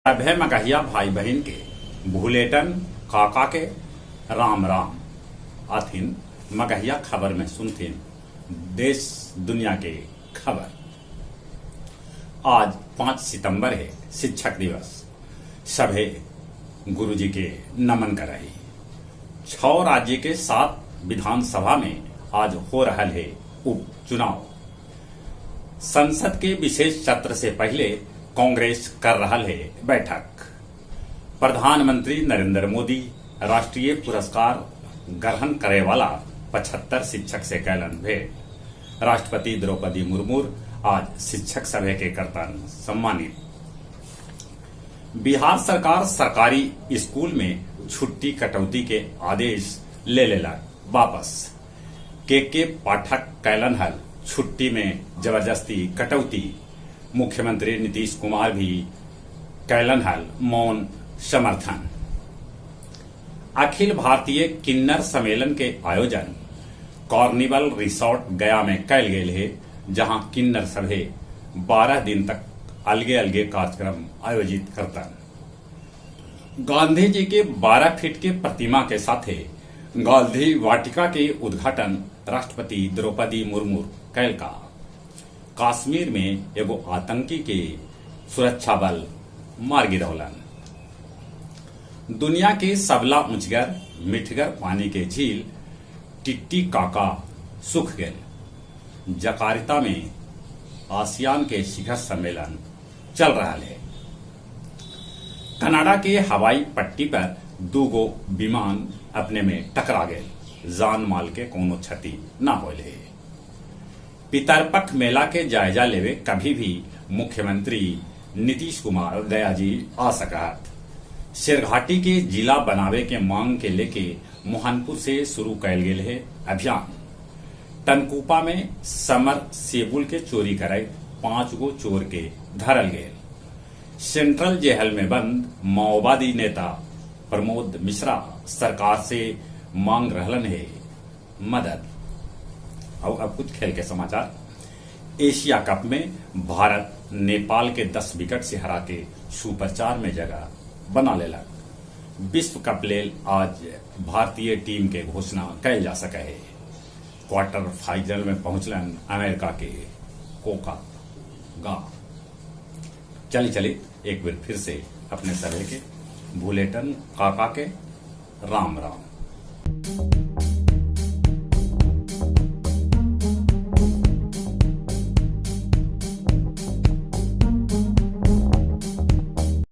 सभे मगहिया भाई बहन के भूलेटन काका के राम राम आथिन मगहिया खबर में सुनथिन देश दुनिया के खबर। आज 5 सितंबर है, शिक्षक दिवस। सभे गुरुजी के नमन कर रही। 6 राज्य के 7 विधानसभा में आज हो रहा है उपचुनाव। संसद के विशेष सत्र से पहले कांग्रेस कर रहा है बैठक। प्रधानमंत्री नरेंद्र मोदी राष्ट्रीय पुरस्कार ग्रहण करे वाला 75 शिक्षक से कैलन भेंट। राष्ट्रपति द्रौपदी मुर्मू आज शिक्षक सभा के करतन सम्मानित। बिहार सरकार सरकारी स्कूल में छुट्टी कटौती के आदेश ले लेला वापस। के पाठक कैलन हल छुट्टी में जबरदस्ती कटौती। मुख्यमंत्री नीतीश कुमार भी कैलन हल मौन समर्थन। अखिल भारतीय किन्नर सम्मेलन के आयोजन कार्निवल रिसोर्ट गया में कैल गेल है, जहां किन्नर सभे 12 दिन तक अलगे अलगे कार्यक्रम आयोजित करतन। गांधी जी के 12 फीट के प्रतिमा के साथे गांधी वाटिका के उद्घाटन राष्ट्रपति द्रौपदी मुर्मू कैल का। कश्मीर में एगो आतंकी के सुरक्षा बल मार गिरौलन। दुनिया के सबला ऊंचगर मिठगर पानी के झील टिट्टी काका सूख गए। जकार्ता में आसियान के शिखर सम्मेलन चल रहा है। कनाडा के हवाई पट्टी पर 2 विमान अपने में टकरा गए। जान माल के कोनो क्षति न होले। पितरपक्ष मेला के जायजा लेवे कभी भी मुख्यमंत्री नीतीश कुमार गया जी आ सकत। शेरघाटी के जिला बनावे के मांग के लेके मोहनपुर से शुरू कैल गेल है अभियान। टनकुपा में समर सेबुल के चोरी करे 5 चोर के धरल गेल। सेंट्रल जेल में बंद माओवादी नेता प्रमोद मिश्रा सरकार से मांग रहलन है मदद। और अब कुछ खेल के समाचार। एशिया कप में भारत नेपाल के 10 विकेट से हरा के सुपर 4 में जगह बना लेलक। विश्व कप लेल आज भारतीय टीम के घोषणा कैल जा सके है। क्वार्टर फाइनल में पहुंचलन अमेरिका के कोका गा। चली एक बार फिर से अपने सभे के भूलेटन काका के राम राम।